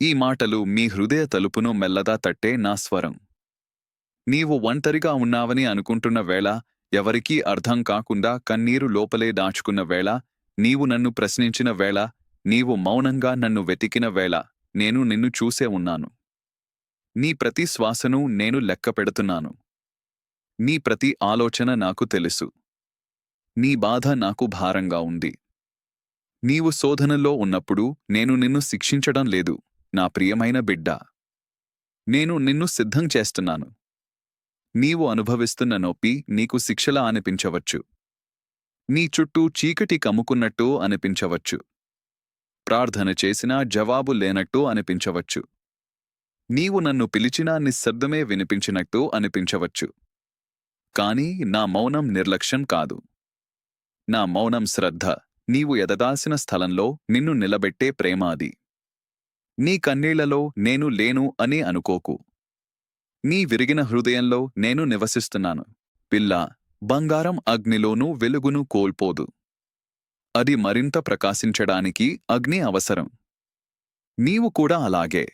ఈ మాటలు మీ హృదయ తలుపును మెల్లగా తట్టే నా స్వరం. నీవు ఒంటరిగా ఉన్నావని అనుకుంటున్న వేళ, ఎవరికీ అర్థం కాకుండా కన్నీరు లోపలే దాచుకున్న వేళ, నీవు నన్ను ప్రశ్నించిన వేళ, నీవు మౌనంగా నన్ను వెతికిన వేళ, నేను నిన్ను చూసే ఉన్నాను. నీ ప్రతి శ్వాసను నేను లెక్కపెడుతున్నాను. నీ ప్రతి ఆలోచన నాకు తెలుసు. నీ బాధ నాకు భారంగా ఉంది. నీవు శోధనలో ఉన్నప్పుడు నేను నిన్ను శిక్షించడం లేదు, నా ప్రియమైన బిడ్డా. నేను నిన్ను సిద్ధం చేస్తున్నాను. నీవు అనుభవిస్తున్న నొప్పి నీకు శిక్షలా అనిపించవచ్చు. నీ చుట్టూ చీకటి కమ్ముకున్నట్టు అనిపించవచ్చు. ప్రార్థన చేసినా జవాబు లేనట్టు అనిపించవచ్చు. నీవు నన్ను పిలిచినా నిశ్శబ్దమే వినిపించినట్టు అనిపించవచ్చు. కాని నా మౌనం నిర్లక్ష్యం కాదు. నా మౌనం శ్రద్ధ. నీవు ఎదగాల్సిన స్థలంలో నిన్ను నిలబెట్టే ప్రేమ అది. నీ కన్నీళ్లలో నేను లేను అని అనుకోకు. నీ విరిగిన హృదయంలో నేను నివసిస్తున్నాను. పిల్లా, బంగారం అగ్నిలోనూ వెలుగును కోల్పోదు. అది మరింత ప్రకాశించడానికి అగ్ని అవసరం. నీవు కూడా అలాగే.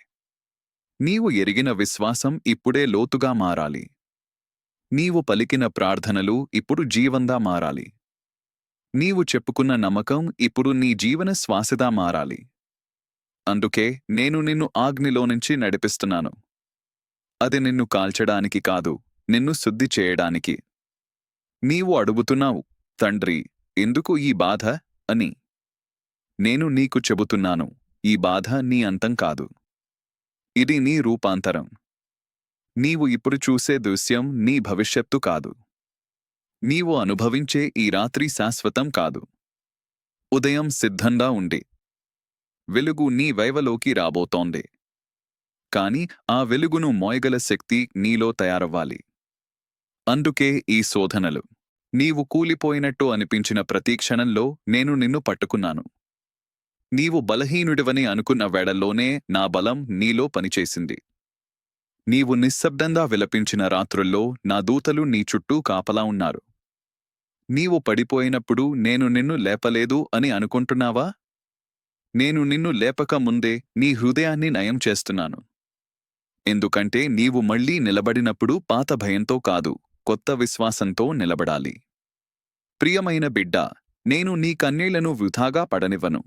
నీవు ఎరిగిన విశ్వాసం ఇప్పుడే లోతుగా మారాలి. నీవు పలికిన ప్రార్థనలు ఇప్పుడు జీవంగా మారాలి. నీవు చెప్పుకున్న నమ్మకం ఇప్పుడు నీ జీవన శ్వాసగా మారాలి. అందుకే నేను నిన్ను అగ్నిలోనుంచి నడిపిస్తున్నాను. అది నిన్ను కాల్చడానికి కాదు, నిన్ను శుద్ధి చేయడానికి. నీవు అడుగుతున్నావు, తండ్రి, ఎందుకు ఈ బాధ అని. నేను నీకు చెబుతున్నాను, ఈ బాధ నీ అంతం కాదు. ఇది నీ రూపాంతరం. నీవు ఇప్పుడు చూసే దృశ్యం నీ భవిష్యత్తు కాదు. నీవు అనుభవించే ఈ రాత్రి శాశ్వతం కాదు. ఉదయం సిద్ధంగా ఉండి. వెలుగు నీ వైవలోకి రాబోతోంది. కాని ఆ వెలుగును మోయగల శక్తి నీలో తయారవ్వాలి. అందుకే ఈ శోధనలు. నీవు కూలిపోయినట్టు అనిపించిన ప్రతి క్షణంలో నేను నిన్ను పట్టుకున్నాను. నీవు బలహీనుడివని అనుకున్న వేళల్లోనే నా బలం నీలో పనిచేసింది. నీవు నిశ్శబ్దంగా విలపించిన రాత్రుల్లో నా దూతలు నీ చుట్టూ కాపలా ఉన్నారు. నీవు పడిపోయినప్పుడు నేను నిన్ను లేపలేదు అని అనుకుంటున్నావా? నేను నిన్ను లేపక ముందే నీ హృదయాన్ని నయం చేస్తున్నాను. ఎందుకంటే నీవు మళ్లీ నిలబడినప్పుడు పాత భయంతో కాదు, కొత్త విశ్వాసంతో నిలబడాలి. ప్రియమైన బిడ్డా, నేను నీ కన్నీళ్లను వృథాగా పడనివ్వను.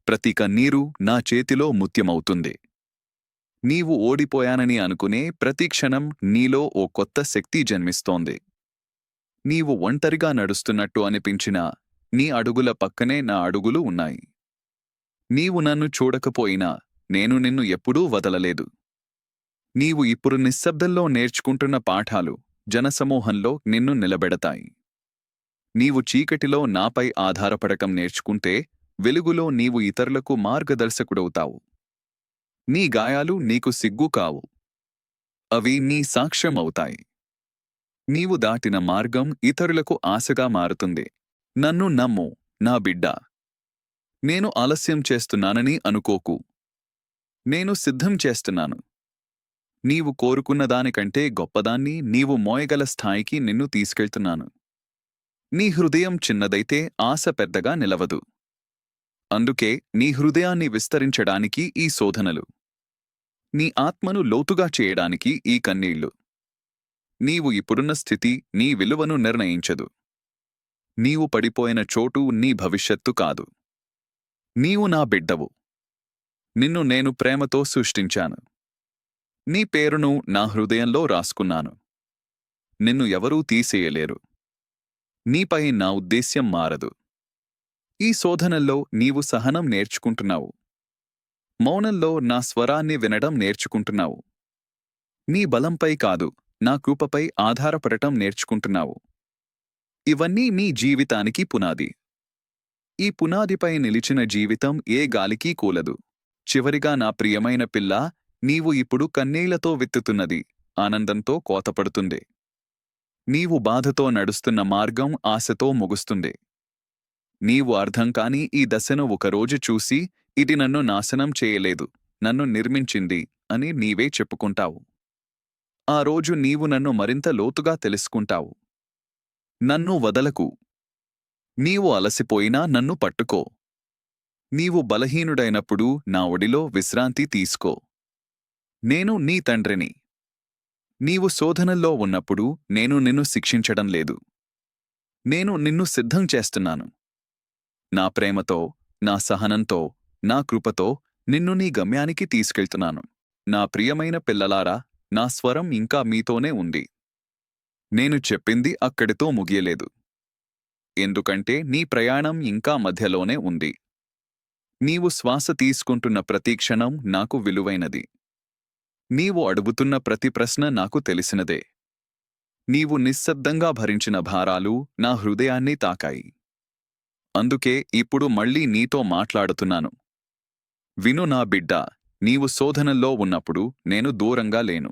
ప్రతి కన్నీరు నా చేతిలో ముత్యమవుతుంది. నీవు ఓడిపోయానని అనుకునే ప్రతి క్షణం నీలో ఓ కొత్త శక్తి జన్మిస్తోంది. నీవు ఒంటరిగా నడుస్తున్నట్టు అనిపించినా నీ అడుగుల పక్కనే నా అడుగులు ఉన్నాయి. నీవు నన్ను చూడకపోయినా నేను నిన్ను ఎప్పుడూ వదలలేదు. నీవు ఇప్పుడు నిశ్శబ్దంలో నేర్చుకుంటున్న పాఠాలు జనసమూహంలో నిన్ను నిలబెడతాయి. నీవు చీకటిలో నాపై ఆధారపడకం నేర్చుకుంటే వెలుగులో నీవు ఇతరులకు మార్గదర్శకుడవుతావు. నీ గాయాలు నీకు సిగ్గు కావు. అవి నీ సాక్ష్యం అవుతాయి. నీవు దాటిన మార్గం ఇతరులకు ఆశగా మారుతుంది. నన్ను నమ్ము, నా బిడ్డా. నేను ఆలస్యం చేస్తున్నానని అనుకోకు. నేను సిద్ధం చేస్తున్నాను. నీవు కోరుకున్న దానికంటే గొప్పదాన్ని నీవు మోయగల స్థాయికి నిన్ను తీసుకెళ్తున్నాను. నీ హృదయం చిన్నదైతే ఆశ పెద్దగా నిలవదు. అందుకే నీ హృదయాన్ని విస్తరించడానికి ఈ శోధనలు. నీ ఆత్మను లోతుగా చేయడానికి ఈ కన్నీళ్లు. నీవు ఇప్పుడున్న స్థితి నీ విలువను నిర్ణయించదు. నీవు పడిపోయిన చోటు నీ భవిష్యత్తు కాదు. నీవు నా బిడ్డవు. నిన్ను నేను ప్రేమతో సృష్టించాను. నీ పేరును నా హృదయంలో రాసుకున్నాను. నిన్ను ఎవరూ తీసేయలేరు. నీపై నా ఉద్దేశ్యం మారదు. ఈ శోధనల్లో నీవు సహనం నేర్చుకుంటున్నావు. మౌనంలో నా స్వరాన్ని వినడం నేర్చుకుంటున్నావు. నీ బలంపై కాదు, నా కృపపై ఆధారపడటం నేర్చుకుంటున్నావు. ఇవన్నీ నీ జీవితానికి పునాది. ఈ పునాదిపై నిలిచిన జీవితం ఏ గాలికీ కూలదు. చివరిగా నా ప్రియమైన పిల్లా, నీవు ఇప్పుడు కన్నీళ్లతో విత్తుతున్నది ఆనందంతో కోతపడుతుంది. నీవు బాధతో నడుస్తున్న మార్గం ఆశతో ముగుస్తుంది. నీవు అర్థం కాని ఈ దశను ఒకరోజు చూసి, ఇది నన్ను నాశనం చేయలేదు, నన్ను నిర్మించింది అని నీవే చెప్పుకుంటావు. ఆ రోజు నీవు నన్ను మరింత లోతుగా తెలుసుకుంటావు. నన్ను వదలకు. నీవు అలసిపోయినా నన్ను పట్టుకో. నీవు బలహీనుడైనప్పుడు నా ఒడిలో విశ్రాంతి తీసుకో. నేను నీ తండ్రిని. నీవు శోధనల్లో ఉన్నప్పుడు నేను నిన్ను శిక్షించడం లేదు. నేను నిన్ను సిద్ధం చేస్తున్నాను. నా ప్రేమతో, నా సహనంతో, నా కృపతో నిన్ను నీ గమ్యానికి తీసుకెళ్తున్నాను. నా ప్రియమైన పిల్లలారా, నా స్వరం ఇంకా మీతోనే ఉంది. నేను చెప్పింది అక్కడితో ముగియలేదు. ఎందుకంటే నీ ప్రయాణం ఇంకా మధ్యలోనే ఉంది. నీవు శ్వాస తీసుకుంటున్న ప్రతి క్షణం నాకు విలువైనది. నీవు అడుగుతున్న ప్రతి ప్రశ్న నాకు తెలిసినదే. నీవు నిశ్శబ్దంగా భరించిన భారాలు నా హృదయాన్ని తాకాయి. అందుకే ఇప్పుడు మళ్ళీ నీతో మాట్లాడుతున్నాను. విను నా బిడ్డా, నీవు శోధనల్లో ఉన్నప్పుడు నేను దూరంగా లేను.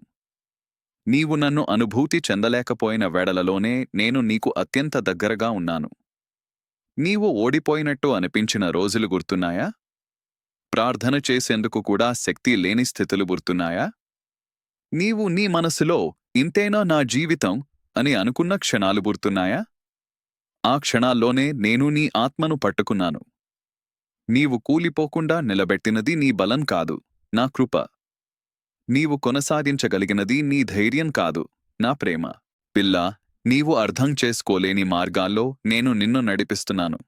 నీవు నన్ను అనుభూతి చెందలేకపోయిన వేళలలోనే నేను నీకు అత్యంత దగ్గరగా ఉన్నాను. నీవు ఓడిపోయినట్టు అనిపించిన రోజులు గుర్తున్నాయా? ప్రార్థన చేసేందుకు కూడా శక్తి లేని స్థితులు గుర్తున్నాయా? నీవు నీ మనసులో ఇంతేనా నా జీవితం అని అనుకున్న క్షణాలు గుర్తున్నాయా? ఆ క్షణాల్లోనే నేను నీ ఆత్మను పట్టుకున్నాను. నీవు కూలిపోకుండా నిలబెట్టినది నీ బలం కాదు, నా కృప. నీవు కొనసాగించగలిగినది నీ ధైర్యం కాదు, నా ప్రేమ. పిల్లా, నీవు అర్థం చేసుకోలేని మార్గాల్లో నేను నిన్ను నడిపిస్తున్నాను.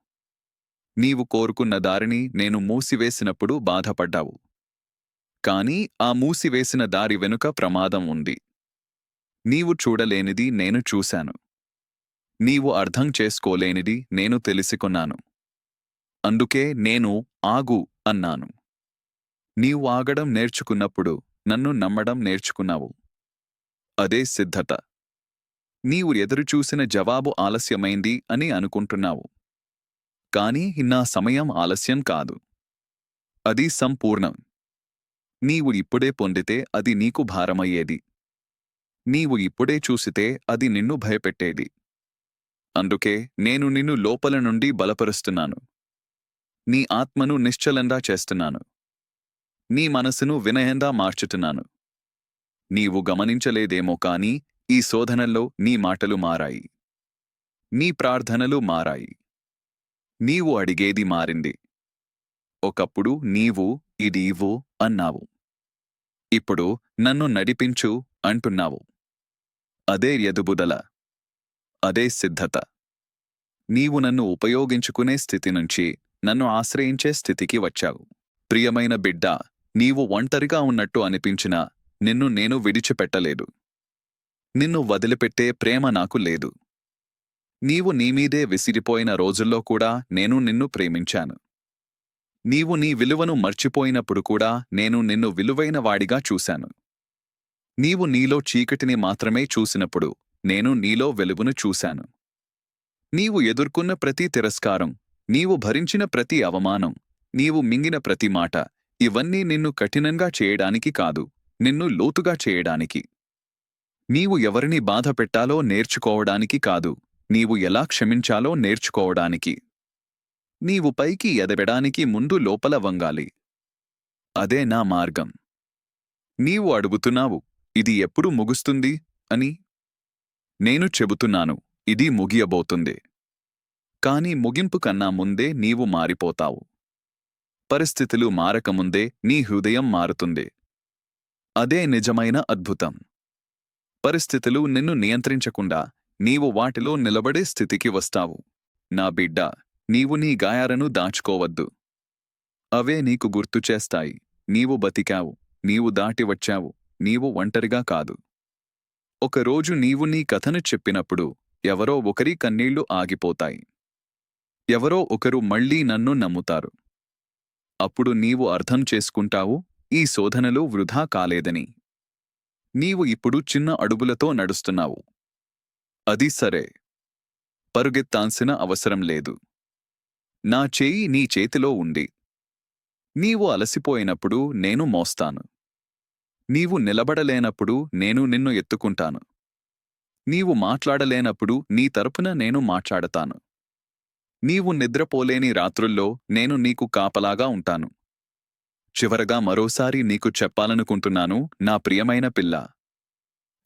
నీవు కోరుకున్న దారిని నేను మూసివేసినప్పుడు బాధపడ్డావు. కాని ఆ మూసివేసిన దారి వెనుక ప్రమాదం ఉంది. నీవు చూడలేనిది నేను చూశాను. నీవు అర్థం చేసుకోలేనిది నేను తెలుసుకున్నాను. అందుకే నేను ఆగు అన్నాను. నీవు ఆగడం నేర్చుకున్నప్పుడు నన్ను నమ్మడం నేర్చుకున్నావు. అదే సిద్ధత. నీవు ఎదురుచూసిన జవాబు ఆలస్యమైంది అని అనుకుంటున్నావు. కాని నా సమయం ఆలస్యం కాదు. అది సంపూర్ణం. నీవు ఇప్పుడే పొందితే అది నీకు భారమయ్యేది. నీవు ఇప్పుడే చూసితే అది నిన్ను భయపెట్టేది. అందుకే నేను నిన్ను లోపల నుండి బలపరుస్తున్నాను. నీ ఆత్మను నిశ్చలంగా చేస్తున్నాను. నీ మనసును వినయంగా మార్చుతున్నాను. నీవు గమనించలేదేమో కాని ఈ శోధనల్లో నీ మాటలు మారాయి. నీ ప్రార్థనలు మారాయి. నీవు అడిగేది మారింది. ఒకప్పుడు నీవు ఇది ఇవ్వు అన్నావు. ఇప్పుడు నన్ను నడిపించు అంటున్నావు. అదే ఎదుగుదల. అదే సిద్ధత. నీవు నన్ను ఉపయోగించుకునే స్థితి నుంచి నన్ను ఆశ్రయించే స్థితికి వచ్చావు. ప్రియమైన బిడ్డా, నీవు ఒంటరిగా ఉన్నట్టు అనిపించినా నిన్ను నేను విడిచిపెట్టలేదు. నిన్ను వదిలిపెట్టే ప్రేమ నాకు లేదు. నీవు నీమీదే విసిరిపోయిన రోజుల్లో కూడా నేను నిన్ను ప్రేమించాను. నీవు నీ విలువను మర్చిపోయినప్పుడు కూడా నేను నిన్ను విలువైన వాడిగా చూశాను. నీవు నీలో చీకటిని మాత్రమే చూసినప్పుడు నేను నీలో వెలుగును చూశాను. నీవు ఎదుర్కొన్న ప్రతి తిరస్కారం, నీవు భరించిన ప్రతి అవమానం, నీవు మింగిన ప్రతి మాట, ఇవన్నీ నిన్ను కఠినంగా చేయడానికి కాదు, నిన్ను లోతుగా చేయడానికి. నీవు ఎవరిని బాధ పెట్టాలో నేర్చుకోవడానికి కాదు, నీవు ఎలా క్షమించాలో నేర్చుకోవడానికి. నీవు పైకి ఎదగడానికి ముందు లోపల వంగాలి. అదే నా మార్గం. నీవు అడుగుతున్నావు, ఇది ఎప్పుడు ముగుస్తుంది అని. నేను చెబుతున్నాను, ఇది ముగియబోతుంది. కాని ముగింపు కన్నా ముందే నీవు మారిపోతావు. పరిస్థితులు మారకముందే నీ హృదయం మారుతుంది. అదే నిజమైన అద్భుతం. పరిస్థితులు నిన్ను నియంత్రించకుండా నీవు వాటిలో నిలబడే స్థితికి వస్తావు. నా బిడ్డా, నీవు నీ గాయాలను దాచుకోవద్దు. అవే నీకు గుర్తు చేస్తాయి, నీవు బతికావు, నీవు దాటి వచ్చావు, నీవు ఒంటరిగా కాదు. ఒకరోజు నీవు నీ కథను చెప్పినప్పుడు ఎవరో ఒకరి కన్నీళ్లు ఆగిపోతాయి. ఎవరో ఒకరు మళ్ళీ నన్ను నమ్ముతారు. అప్పుడు నీవు అర్థం చేసుకుంటావు, ఈ శోధనలు వృధా కాలేదని. నీవు ఇప్పుడు చిన్న అడుగులతో నడుస్తున్నావు. అది సరే. పరుగెత్తాల్సిన అవసరం లేదు. నా చేయి నీ చేతిలో ఉంది. నీవు అలసిపోయినప్పుడు నేను మోస్తాను. నీవు నిలబడలేనప్పుడు నేను నిన్ను ఎత్తుకుంటాను. నీవు మాట్లాడలేనప్పుడు నీ తరపున నేను మాట్లాడతాను. నీవు నిద్రపోలేని రాత్రుల్లో నేను నీకు కాపలాగా ఉంటాను. చివరగా మరోసారి నీకు చెప్పాలనుకుంటున్నాను, నా ప్రియమైన పిల్లా.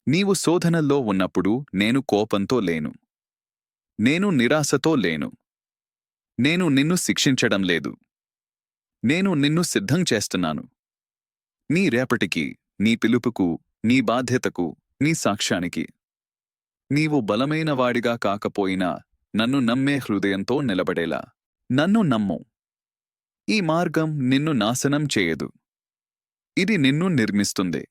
నీవు శోధనల్లో ఉన్నప్పుడు నేను కోపంతో లేను. నేను నిరాశతో లేను. నేను నిన్ను శిక్షించడం లేదు. నేను నిన్ను సిద్ధం చేస్తున్నాను. నీ రేపటికి, నీ పిలుపుకు, నీ బాధ్యతకు, నీ సాక్ష్యానికి. నీవు బలమైన వాడిగా కాకపోయినా నన్ను నమ్మే హృదయంతో నిలబడేలా నన్ను నమ్ము. ఈ మార్గం నిన్ను నాశనం చేయదు. ఇది నిన్ను నిర్మిస్తుంది.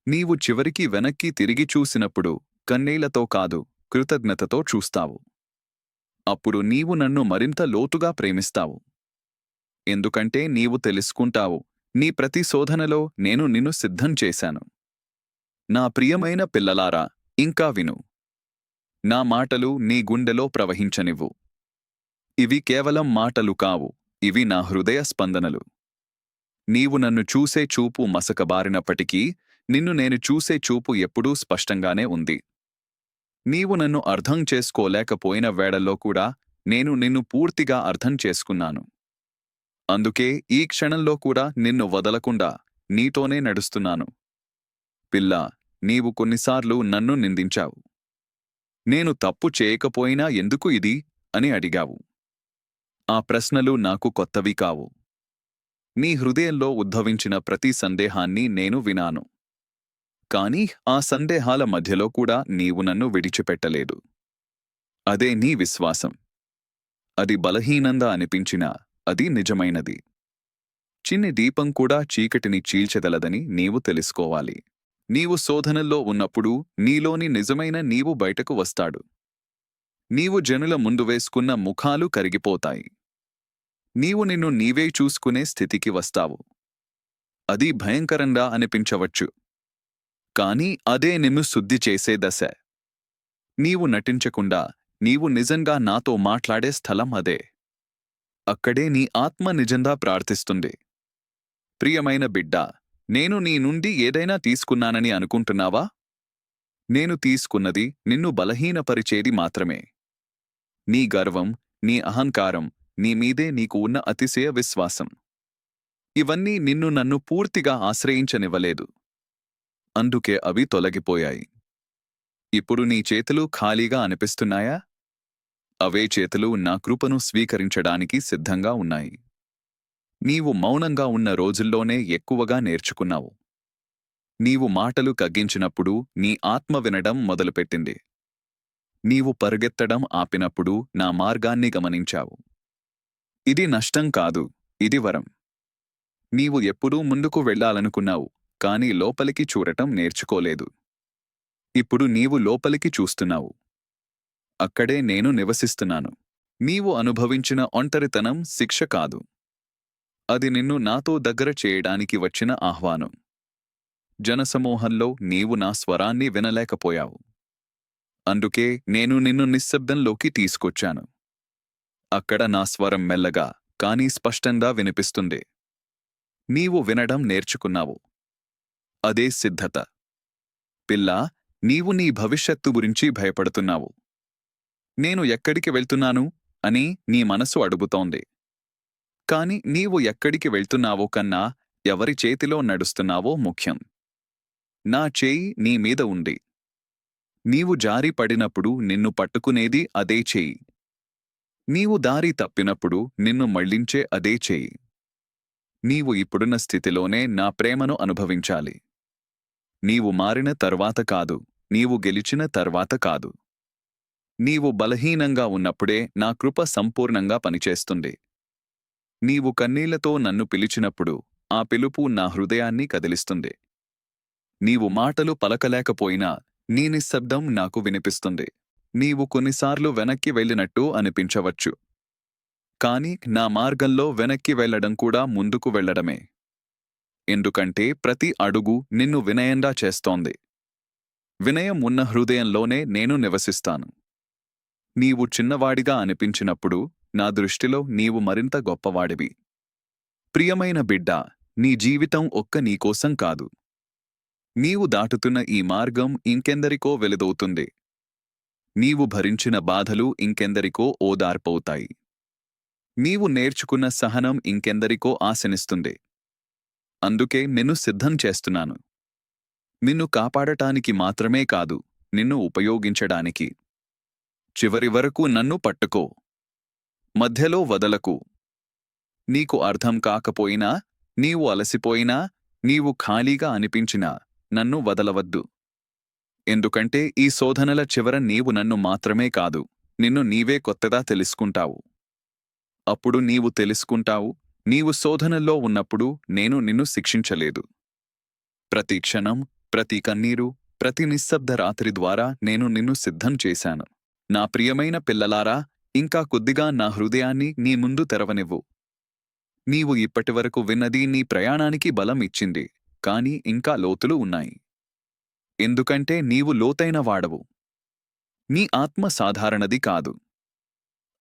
నీవు చివరికి వెనక్కి తిరిగి చూసినప్పుడు కన్నీళ్లతో కాదు, కృతజ్ఞతతో చూస్తావు. అప్పుడు నీవు నన్ను మరింత లోతుగా ప్రేమిస్తావు. ఎందుకంటే నీవు తెలుసుకుంటావు, నీ ప్రతి శోధనలో నేను నిన్ను సిద్ధం చేశాను. నా ప్రియమైన పిల్లలారా, ఇంకా విను. నా మాటలు నీ గుండెలో ప్రవహించనివ్వు. ఇవి కేవలం మాటలు కావు, ఇవి నా హృదయ స్పందనలు. నీవు నన్ను చూసే చూపు మసకబారినప్పటికీ నిన్ను నేను చూసే చూపు ఎప్పుడూ స్పష్టంగానే ఉంది. నీవు నన్ను అర్థం చేసుకోలేకపోయిన వేళల్లో కూడా నేను నిన్ను పూర్తిగా అర్థం చేసుకున్నాను. అందుకే ఈ క్షణంలో కూడా నిన్ను వదలకుండా నీతోనే నడుస్తున్నాను. పిల్లా, నీవు కొన్నిసార్లు నన్ను నిందించావు. నేను తప్పు చేయకపోయినా ఎందుకు ఇది అని అడిగావు. ఆ ప్రశ్నలు నాకు కొత్తవి కావు. నీ హృదయంలో ఉద్భవించిన ప్రతి సందేహాన్ని నేను వినాను. కాని ఆ సందేహాల మధ్యలో కూడా నీవు నన్ను విడిచిపెట్టలేదు. అదే నీ విశ్వాసం. అది బలహీనంగా అనిపించినా అది నిజమైనది. చిన్ని దీపం కూడా చీకటిని చీల్చగలదని నీవు తెలుసుకోవాలి. నీవు శోధనల్లో ఉన్నప్పుడు నీలోని నిజమైన నీవు బయటకు వస్తాడు. నీవు జనుల ముందు వేసుకున్న ముఖాలు కరిగిపోతాయి. నీవు నిన్ను నీవే చూసుకునే స్థితికి వస్తావు. అది భయంకరంగా అనిపించవచ్చు. కాని అదే నిన్ను శుద్ధి చేసే దశ. నీవు నటించకుండా నీవు నిజంగా నాతో మాట్లాడే స్థలం అదే. అక్కడే నీ ఆత్మ నిజంగా ప్రార్థిస్తుంది. ప్రియమైన బిడ్డా, నేను నీ నుండి ఏదైనా తీసుకున్నానని అనుకుంటున్నావా? నేను తీసుకున్నది నిన్ను బలహీనపరిచేది మాత్రమే. నీ గర్వం, నీ అహంకారం, నీ మీదే నీకు ఉన్న అతిశయ విశ్వాసం. ఇవన్నీ నిన్ను నన్ను పూర్తిగా ఆశ్రయించనివ్వలేదు. అందుకే అవి తొలగిపోయాయి. ఇప్పుడు నీ చేతులు ఖాళీగా అనిపిస్తున్నాయా? అవే చేతులు నా కృపను స్వీకరించడానికి సిద్ధంగా ఉన్నాయి. నీవు మౌనంగా ఉన్న రోజుల్లోనే ఎక్కువగా నేర్చుకున్నావు. నీవు మాటలు కగ్గించినప్పుడు నీ ఆత్మ వినడం మొదలుపెట్టింది. నీవు పరుగెత్తడం ఆపినప్పుడు నా మార్గాన్ని గమనించావు. ఇది నష్టం కాదు, ఇది వరం. నీవు ఎప్పుడూ ముందుకు వెళ్ళాలనుకున్నావు, కాని లోపలికి చూడటం నేర్చుకోలేదు. ఇప్పుడు నీవు లోపలికి చూస్తున్నావు. అక్కడే నేను నివసిస్తున్నాను. నీవు అనుభవించిన ఒంటరితనం శిక్ష కాదు. అది నిన్ను నాతో దగ్గర చేయడానికి వచ్చిన ఆహ్వానం. జనసమూహంలో నీవు నా స్వరాన్ని వినలేకపోయావు. అందుకే నేను నిన్ను నిశ్శబ్దంలోకి తీసుకొచ్చాను. అక్కడ నా స్వరం మెల్లగా, కానీ స్పష్టంగా వినిపిస్తుంది. నీవు వినడం నేర్చుకున్నావు. అదే సిద్ధత. పిల్లా, నీవు నీ భవిష్యత్తు గురించి భయపడుతున్నావు. నేను ఎక్కడికి వెళ్తున్నాను అని నీ మనసు అడుగుతోంది. కాని నీవు ఎక్కడికి వెళ్తున్నావో కన్నా ఎవరి చేతిలో నడుస్తున్నావో ముఖ్యం. నా చేయి నీ మీద ఉంది. నీవు జారి పడినప్పుడు నిన్ను పట్టుకునేది అదే చేయి. నీవు దారి తప్పినప్పుడు నిన్ను మళ్లించే అదే చేయి. నీవు ఇప్పుడున్న స్థితిలోనే నా ప్రేమను అనుభవించాలి. నీవు మారిన తర్వాత కాదు, నీవు గెలిచిన తర్వాత కాదు. నీవు బలహీనంగా ఉన్నప్పుడే నా కృప సంపూర్ణంగా పనిచేస్తుంది. నీవు కన్నీళ్లతో నన్ను పిలిచినప్పుడు ఆ పిలుపు నా హృదయాన్ని కదిలిస్తుంది. నీవు మాటలు పలకలేకపోయినా నీ నిశ్శబ్దం నాకు వినిపిస్తుంది. నీవు కొన్నిసార్లు వెనక్కి వెళ్ళినట్టు అనిపించవచ్చు. కాని నా మార్గంలో వెనక్కి వెళ్లడం కూడా ముందుకు వెళ్లడమే. ఎందుకంటే ప్రతి అడుగు నిన్ను వినయంగా చేస్తోంది. వినయం ఉన్న హృదయంలోనే నేను నివసిస్తాను. నీవు చిన్నవాడిగా అనిపించినప్పుడు నా దృష్టిలో నీవు మరింత గొప్పవాడివి. ప్రియమైన బిడ్డా, నీ జీవితం ఒక్క నీకోసం కాదు. నీవు దాటుతున్న ఈ మార్గం ఇంకెందరికో వెలుదవుతుంది. నీవు భరించిన బాధలు ఇంకెందరికో ఓదార్పవుతాయి. నీవు నేర్చుకున్న సహనం ఇంకెందరికో ఆశనిస్తుంది. అందుకే నిన్ను సిద్ధం చేస్తున్నాను. నిన్ను కాపాడటానికి మాత్రమే కాదు, నిన్ను ఉపయోగించడానికి. చివరి వరకు నన్ను పట్టుకో. మధ్యలో వదలకు. నీకు అర్థం కాకపోయినా, నీవు అలసిపోయినా, నీవు ఖాళీగా అనిపించినా నన్ను వదలవద్దు. ఎందుకంటే ఈ శోధనల చివర నీవు నన్ను మాత్రమే కాదు, నిన్ను నీవే కొత్తగా తెలుసుకుంటావు. అప్పుడు నీవు తెలుసుకుంటావు, నీవు శోధనల్లో ఉన్నప్పుడు నేను నిన్ను శిక్షించలేదు. ప్రతి క్షణం, ప్రతి కన్నీరు, ప్రతి నిశ్శబ్ద రాత్రి ద్వారా నేను నిన్ను సిద్ధం చేశాను. నా ప్రియమైన పిల్లలారా, ఇంకా కొద్దిగా నా హృదయాన్ని నీ ముందు తెరవనివ్వు. నీవు ఇప్పటివరకు విన్నది నీ ప్రయాణానికి బలం ఇచ్చింది, కాని ఇంకా లోతులు ఉన్నాయి. ఎందుకంటే నీవు లోతైన వాడవు. నీ ఆత్మ సాధారణది కాదు.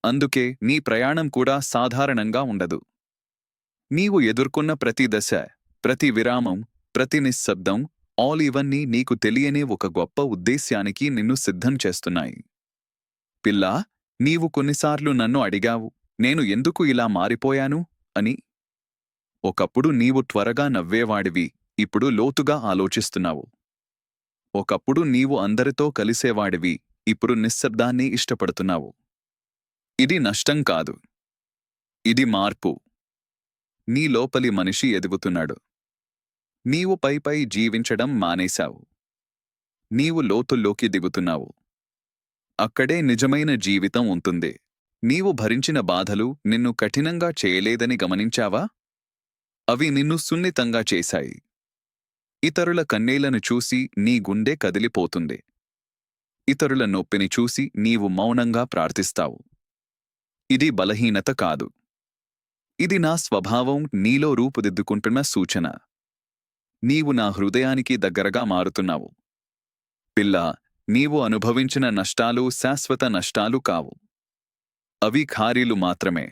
అందుకే నీ ప్రయాణం కూడా సాధారణంగా ఉండదు. నీవు ఎదుర్కొన్న ప్రతి దశ, ప్రతి విరామం, ప్రతి నిశ్శబ్దం, ఇవన్నీ నీకు తెలియని ఒక గొప్ప ఉద్దేశ్యానికి నిన్ను సిద్ధం చేస్తున్నాయి. పిల్లా, నీవు కొన్నిసార్లు నన్ను అడిగావు, నేను ఎందుకు ఇలా మారిపోయాను అని. ఒకప్పుడు నీవు త్వరగా నవ్వేవాడివి, ఇప్పుడు లోతుగా ఆలోచిస్తున్నావు. ఒకప్పుడు నీవు అందరితో కలిసేవాడివి, ఇప్పుడు నిశ్శబ్దాన్ని ఇష్టపడుతున్నావు. ఇది నష్టం కాదు. ఇది మార్పు. నీ లోపలి మనిషి ఎదుగుతున్నాడు. నీవు పైపై జీవించడం మానేశావు. నీవు లోతుల్లోకి దిగుతున్నావు. అక్కడే నిజమైన జీవితం ఉంటుంది. నీవు భరించిన బాధలు నిన్ను కఠినంగా చేయలేదని గమనించావా? అవి నిన్ను సున్నితంగా చేశాయి. ఇతరుల కన్నీళ్లను చూసి నీ గుండె కదిలిపోతుంది. ఇతరుల నొప్పిని చూసి నీవు మౌనంగా ప్రార్థిస్తావు. ఇది బలహీనత కాదు. ఇది నా స్వభావం నీలో రూపుదిద్దుకుంటున్న సూచన. నీవు నా హృదయానికి దగ్గరగా మారుతున్నావు. పిల్లా, నీవు అనుభవించిన నష్టాలు శాశ్వత నష్టాలు కావు. అవి ఖాళీలు మాత్రమే.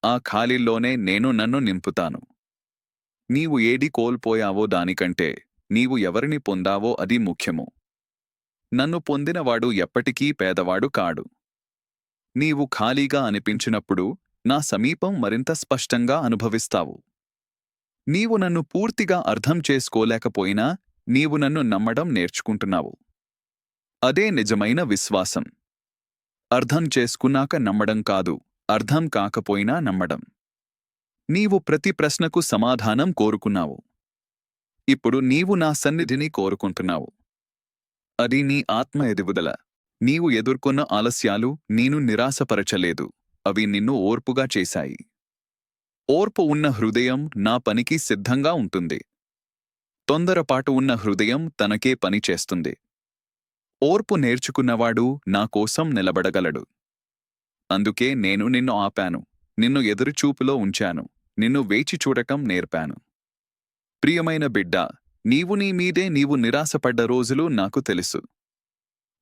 ఆ ఖాళీల్లోనే నేను నన్ను నింపుతాను. నీవు ఏది కోల్పోయావో దానికంటే నీవు ఎవరిని పొందావో అది ముఖ్యము. నన్ను పొందినవాడు ఎప్పటికీ పేదవాడు కాడు. నీవు ఖాళీగా అనిపించినప్పుడు నా సమీపం మరింత స్పష్టంగా అనుభవిస్తావు. నీవు నన్ను పూర్తిగా అర్థం చేసుకోలేకపోయినా నీవు నన్ను నమ్మడం నేర్చుకుంటున్నావు. అదే నిజమైన విశ్వాసం. అర్థం చేసుకున్నాక నమ్మడం కాదు, అర్థం కాకపోయినా నమ్మడం. నీవు ప్రతి ప్రశ్నకు సమాధానం కోరుకున్నావు. ఇప్పుడు నీవు నా సన్నిధిని కోరుకుంటున్నావు. అది నీ ఆత్మ ఎదుగుదల. నీవు ఎదుర్కొన్న ఆలస్యాలు నేను నిరాశపరచలేదు, అవి నిన్ను ఓర్పుగా చేశాయి. ఓర్పు ఉన్న హృదయం నా పనికి సిద్ధంగా ఉంటుంది. తొందరపాటు ఉన్న హృదయం తనకే పని చేస్తుంది. ఓర్పు నేర్చుకున్నవాడు నా కోసం నిలబడగలడు. అందుకే నేను నిన్ను ఆపాను, నిన్ను ఎదురుచూపులో ఉంచాను, నిన్ను వేచి చూడటం నేర్పాను. ప్రియమైన బిడ్డా, నీవు నీ మీదే నీవు నిరాశపడ్డ రోజులు నాకు తెలుసు.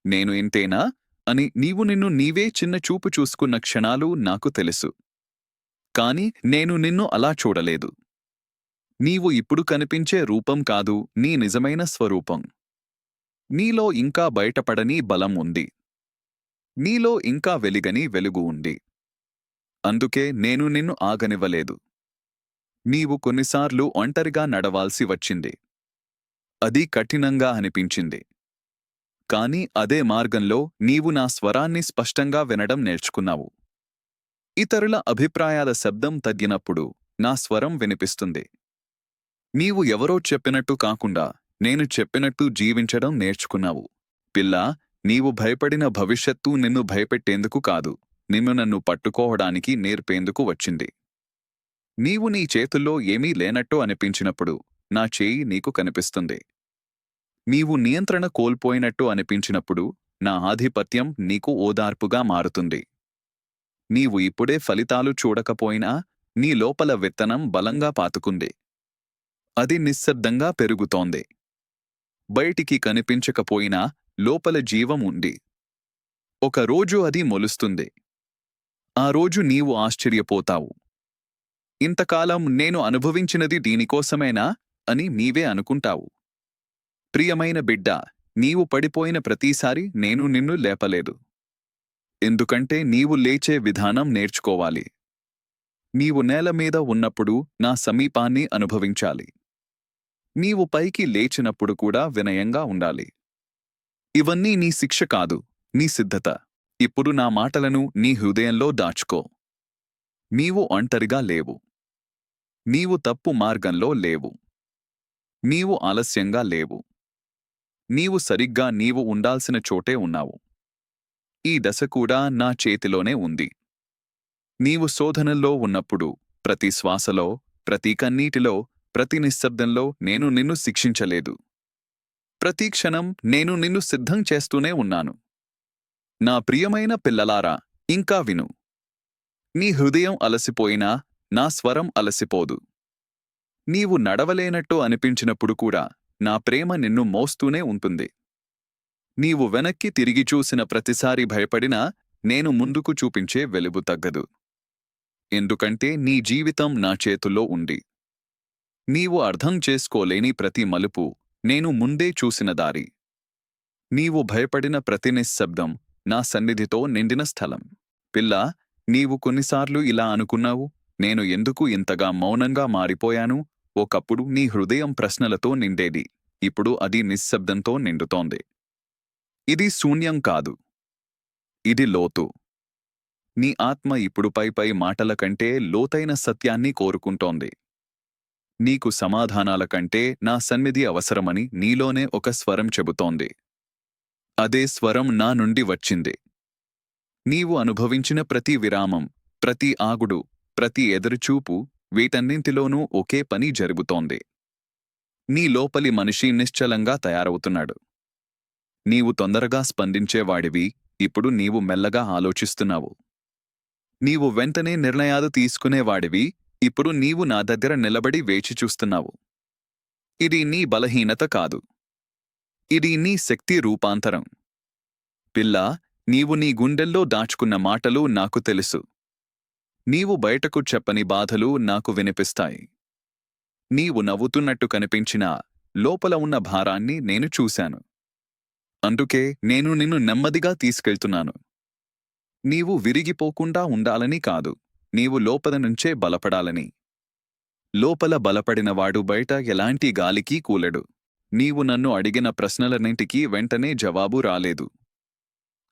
నేను ఇంతేనా అని నీవు నిన్ను నీవే చిన్న చూపు చూసుకున్న క్షణాలు నాకు తెలుసు. కాని నేను నిన్ను అలా చూడలేదు. నీవు ఇప్పుడు కనిపించే రూపం కాదు నీ నిజమైన స్వరూపం. నీలో ఇంకా బయటపడని బలం ఉంది. నీలో ఇంకా వెలిగని వెలుగు ఉంది. అందుకే నేను నిన్ను ఆగనివ్వలేదు. నీవు కొన్నిసార్లు ఒంటరిగా నడవాల్సి వచ్చింది. అది కఠినంగా అనిపించింది. కాని అదే మార్గంలో నీవు నా స్వరాన్ని స్పష్టంగా వినడం నేర్చుకున్నావు. ఇతరుల అభిప్రాయాల శబ్దం తగ్గినప్పుడు నా స్వరం వినిపిస్తుంది. నీవు ఎవరో చెప్పినట్టు కాకుండా నేను చెప్పినట్టు జీవించడం నేర్చుకున్నావు. పిల్లా, నీవు భయపడిన భవిష్యత్తు నిన్ను భయపెట్టేందుకు కాదు, నిన్ను నన్ను పట్టుకోవడానికి నేర్పేందుకు వచ్చింది. నీవు నీ చేతుల్లో ఏమీ లేనట్టు అనిపించినప్పుడు నా చేయి నీకు కనిపిస్తుంది. నీవు నియంత్రణ కోల్పోయినట్టు అనిపించినప్పుడు నా ఆధిపత్యం నీకు ఓదార్పుగా మారుతుంది. నీవు ఇప్పుడే ఫలితాలు చూడకపోయినా నీ లోపల విత్తనం బలంగా పాతుకుంది. అది నిశ్శబ్దంగా పెరుగుతోంది. బయటికి కనిపించకపోయినా లోపల జీవం ఉంది. ఒక రోజు అది మొలుస్తుంది. ఆ రోజు నీవు ఆశ్చర్యపోతావు. ఇంతకాలం నేను అనుభవించినది దీనికోసమేనా అని నీవే అనుకుంటావు. ప్రియమైన బిడ్డా, నీవు పడిపోయిన ప్రతిసారి నేను నిన్ను లేపలేదు. ఎందుకంటే నీవు లేచే విధానం నేర్చుకోవాలి. నీవు నేల మీద ఉన్నప్పుడు నా సమీపాన్ని అనుభవించాలి. నీవు పైకి లేచినప్పుడు కూడా వినయంగా ఉండాలి. ఇవన్నీ నీ శిక్ష కాదు, నీ సిద్ధత. ఇప్పుడు నా మాటలను నీ హృదయంలో దాచుకో. నీవు ఒంటరిగా లేవు. నీవు తప్పు మార్గంలో లేవు. నీవు ఆలస్యంగా లేవు. నీవు సరిగ్గా నీవు ఉండాల్సిన చోటే ఉన్నావు. ఈ దశ కూడా నా చేతిలోనే ఉంది. నీవు శోధనల్లో ఉన్నప్పుడు, ప్రతి శ్వాసలో, ప్రతి కన్నీటిలో, ప్రతి నిశ్శబ్దంలో నేను నిన్ను శిక్షించలేదు. ప్రతి క్షణం నేను నిన్ను సిద్ధం చేస్తూనే ఉన్నాను. నా ప్రియమైన పిల్లలారా, ఇంకా విను. నీ హృదయం అలసిపోయినా నా స్వరం అలసిపోదు. నీవు నడవలేనట్టు అనిపించినప్పుడు కూడా నా ప్రేమ నిన్ను మోస్తూనే ఉంటుంది. నీవు వెనక్కి తిరిగి చూసిన ప్రతిసారి భయపడినా నేను ముందుకు చూపించే వెలుగు తగ్గదు. ఎందుకంటే నీ జీవితం నా చేతుల్లో ఉంది. నీవు అర్థం చేసుకోలేని ప్రతి మలుపు నేను ముందే చూసిన దారి. నీవు భయపడిన ప్రతి నిశ్శబ్దం నా సన్నిధితో నిండిన స్థలం. పిల్లా, నీవు కొన్నిసార్లు ఇలా అనుకున్నావు, నేను ఎందుకు ఇంతగా మౌనంగా మారిపోయాను? ఒకప్పుడు నీ హృదయం ప్రశ్నలతో నిండేది, ఇప్పుడు అది నిశ్శబ్దంతో నిండుతోంది. ఇది శూన్యం కాదు. ఇది లోతు. నీ ఆత్మ ఇప్పుడు పై మాటల కంటే లోతైన సత్యాన్ని కోరుకుంటోంది. నీకు సమాధానాల కంటే నా సన్నిధి అవసరమని నీలోనే ఒక స్వరం చెబుతోంది. అదే స్వరం నా నుండి వచ్చింది. నీవు అనుభవించిన ప్రతి విరామం, ప్రతి ఆగుడు, ప్రతి ఎదురుచూపు, వీటన్నింటిలోనూ ఒకే పని జరుగుతోంది. నీ లోపలి మనిషి నిశ్చలంగా తయారవుతున్నాడు. నీవు తొందరగా స్పందించేవాడివి, ఇప్పుడు నీవు మెల్లగా ఆలోచిస్తున్నావు. నీవు వెంటనే నిర్ణయాలు తీసుకునేవాడివి, ఇప్పుడు నీవు నా దగ్గర నిలబడి వేచి చూస్తున్నావు. ఇది నీ బలహీనత కాదు. ఇది నీ శక్తి రూపాంతరం. పిల్లా, నీవు నీ గుండెల్లో దాచుకున్న మాటలు నాకు తెలుసు. నీవు బయటకు చెప్పని బాధలు నాకు వినిపిస్తాయి. నీవు నవ్వుతున్నట్టు కనిపించినా లోపల ఉన్న భారాన్ని నేను చూశాను. అందుకే నేను నిన్ను నెమ్మదిగా తీసుకెళ్తున్నాను. నీవు విరిగిపోకుండా ఉండాలని కాదు, నీవు లోపల నుంచే బలపడాలని. లోపల బలపడినవాడు బయట ఎలాంటి గాలికీ కూలడు. నీవు నన్ను అడిగిన ప్రశ్నలన్నింటికీ వెంటనే జవాబు రాలేదు.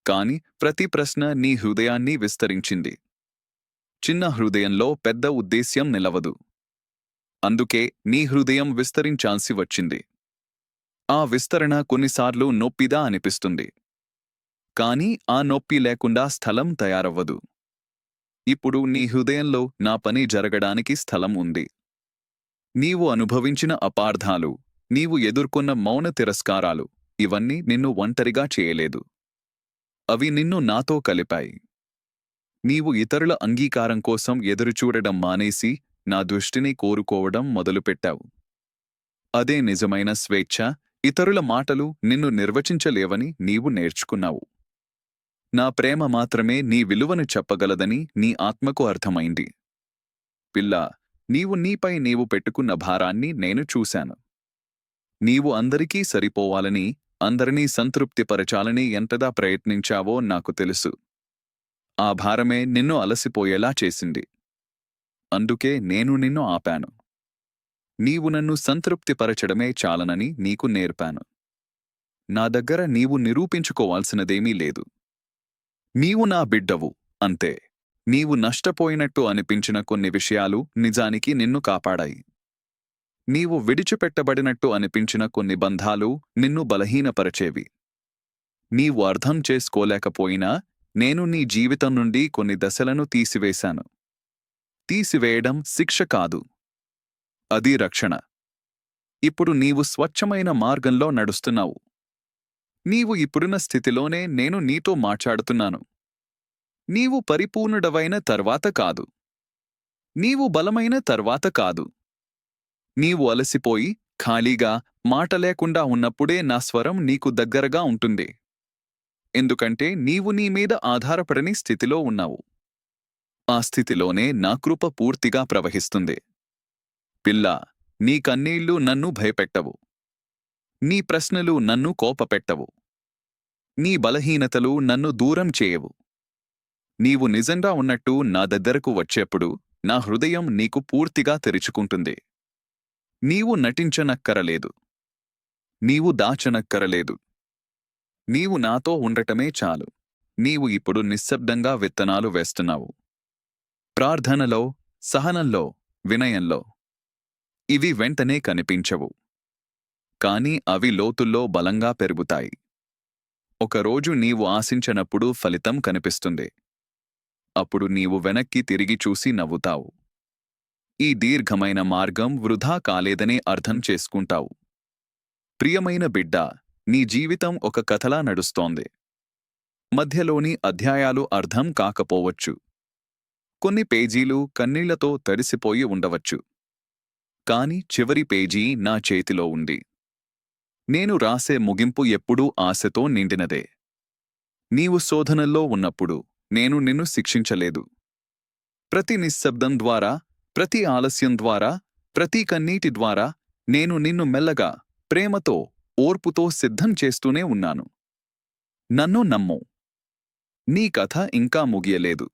కాని ప్రతి ప్రశ్న నీ హృదయాన్ని విస్తరించింది. చిన్న హృదయంలో పెద్ద ఉద్దేశ్యం నిలవదు. అందుకే నీ హృదయం విస్తరించాల్సి వచ్చింది. ఆ విస్తరణ కొన్నిసార్లు నొప్పిదా అనిపిస్తుంది. కాని ఆ నొప్పి లేకుండా స్థలం తయారవ్వదు. ఇప్పుడు నీ హృదయంలో నా పని జరగడానికి స్థలం ఉంది. నీవు అనుభవించిన అపార్థాలు, నీవు ఎదుర్కొన్న మౌన తిరస్కారాలు, ఇవన్నీ నిన్ను ఒంటరిగా చేయలేదు. అవి నిన్ను నాతో కలిపాయి. నీవు ఇతరుల అంగీకారం కోసం ఎదురుచూడడం మానేసి నా దృష్టిని కోరుకోవడం మొదలుపెట్టావు. అదే నిజమైన స్వేచ్ఛ. ఇతరుల మాటలు నిన్ను నిర్వచించలేవని నీవు నేర్చుకున్నావు. నా ప్రేమ మాత్రమే నీ విలువను చెప్పగలదని నీ ఆత్మకు అర్థమైంది. పిల్లా, నీవు నీపై నీవు పెట్టుకున్న భారాన్ని నేను చూశాను. నీవు అందరికీ సరిపోవాలని, అందరినీ సంతృప్తిపరచాలని ఎంతగా ప్రయత్నించావో నాకు తెలుసు. ఆ భారమే నిన్ను అలసిపోయేలా చేసింది. అందుకే నేను నిన్ను ఆపాను. నీవు నన్ను సంతృప్తిపరచడమే చాలనని నీకు నేర్పాను. నా దగ్గర నీవు నిరూపించుకోవాల్సినదేమీ లేదు. నీవు నా బిడ్డవు, అంతే. నీవు నష్టపోయినట్టు అనిపించిన కొన్ని విషయాలు నిజానికి నిన్ను కాపాడాయి. నీవు విడిచిపెట్టబడినట్టు అనిపించిన కొన్ని బంధాలు నిన్ను బలహీనపరచేవి. నీవు అర్థం చేసుకోలేకపోయినా నేను నీ జీవితం నుండి కొన్ని దశలను తీసివేశాను. తీసివేయడం శిక్ష కాదు, అది రక్షణ. ఇప్పుడు నీవు స్వచ్ఛమైన మార్గంలో నడుస్తున్నావు. నీవు ఇప్పుడున్న స్థితిలోనే నేను నీతో మాట్లాడుతున్నాను. నీవు పరిపూర్ణుడవైన తర్వాత కాదు. నీవు బలమైన తర్వాత కాదు. నీవు అలసిపోయి, ఖాళీగా, మాట లేకుండా ఉన్నప్పుడే నా స్వరం నీకు దగ్గరగా ఉంటుంది. ఎందుకంటే నీవు నీ మీద ఆధారపడని స్థితిలో ఉన్నావు. ఆ స్థితిలోనే నా కృప పూర్తిగా ప్రవహిస్తుంది. పిల్లా, నీ కన్నీళ్లు నన్ను భయపెట్టవు. నీ ప్రశ్నలు నన్ను కోపపెట్టవు. నీ బలహీనతలు నన్ను దూరం చేయవు. నీవు నిజంగా ఉన్నట్టు నా దగ్గరకు వచ్చేప్పుడు నా హృదయం నీకు పూర్తిగా తెరుచుకుంటుంది. నీవు నటించనక్కరలేదు. నీవు దాచనక్కరలేదు. నీవు నాతో ఉండటమే చాలు. నీవు ఇప్పుడు నిశ్శబ్దంగా విత్తనాలు వేస్తున్నావు. ప్రార్థనలో, సహనంలో, వినయంలో. ఇవి వెంటనే కనిపించవు. కానీ అవి లోతుల్లో బలంగా పెరుగుతాయి. ఒకరోజు నీవు ఆశించనప్పుడు ఫలితం కనిపిస్తుంది. అప్పుడు నీవు వెనక్కి తిరిగి చూసి నవ్వుతావు. ఈ దీర్ఘమైన మార్గం వృధా కాలేదని అర్థం చేసుకుంటావు. ప్రియమైన బిడ్డ, నీ జీవితం ఒక కథలా నడుస్తోంది. మధ్యలోని అధ్యాయాలు అర్థం కాకపోవచ్చు. కొన్ని పేజీలు కన్నీళ్లతో తడిసిపోయి ఉండవచ్చు. కాని చివరి పేజీ నా చేతిలో ఉంది. నేను రాసే ముగింపు ఎప్పుడూ ఆశతో నిండినదే. నీవు శోధనల్లో ఉన్నప్పుడు నేను నిన్ను శిక్షించలేదు. ప్రతి నిశ్శబ్దం ద్వారా, ప్రతి ఆలస్యం ద్వారా, ప్రతి కన్నీటి ద్వారా నేను నిన్ను మెల్లగా, ప్రేమతో, ఓర్పుతో సిద్ధం చేస్తూనే ఉన్నాను. నన్ను నమ్ము. నీ కథ ఇంకా ముగియలేదు.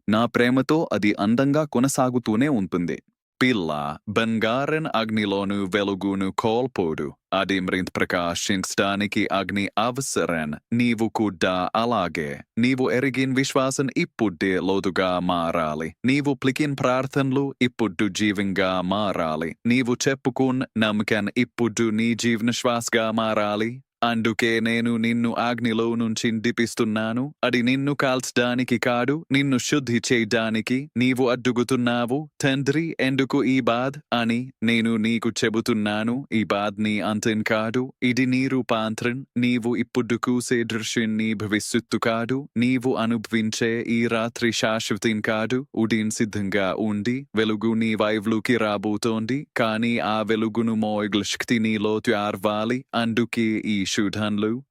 నా ప్రేమతో అది అందంగా కొనసాగుతూనే ఉంటుంది. పిల్ల బంగారం అగ్నిలోను వెలుగును కోల్పోడు. అది మరింత ప్రకాశించడానికి అగ్ని అవసరం. నీవు కూడా అలాగే. నీవు ఎరిగిన విశ్వాసం ఇప్పుడే లోతుగా మారాలి. నీవు పలికిన ప్రార్థనలు ఇప్పుడు జీవంగా మారాలి. నీవు చెప్పుకున్న నమ్మకం ఇప్పుడు నీ జీవన శ్వాసగా మారాలి. అందుకే నేను నిన్ను అగ్నిలో నుంచి దిపిస్తున్నాను. అది నిన్ను కాల్చడానికి కాదు, నిన్ను శుద్ధి చేయడానికి. నీవు అడ్డుగుతున్నావు, తండ్రి ఎందుకు ఈ బాధ అని. నేను నీకు చెబుతున్నాను, ఈ బాధ నీ అంతం కాదు, ఇది నీ రూపాంతరం. నీవు ఇప్పుడు చూసే దృశ్యం నీ భవిష్యత్తు కాదు. నీవు అనుభవించే ఈ రాత్రి శాశ్వతం కాదు. ఉదయం సిద్ధంగా ఉంది, వెలుగు నీ వైపులోకి రాబోతోంది. కానీ ఆ వెలుగును మోయగల శక్తి నీలో త్యార్వాలి. అందుకే ఈ శుద్ధంలు,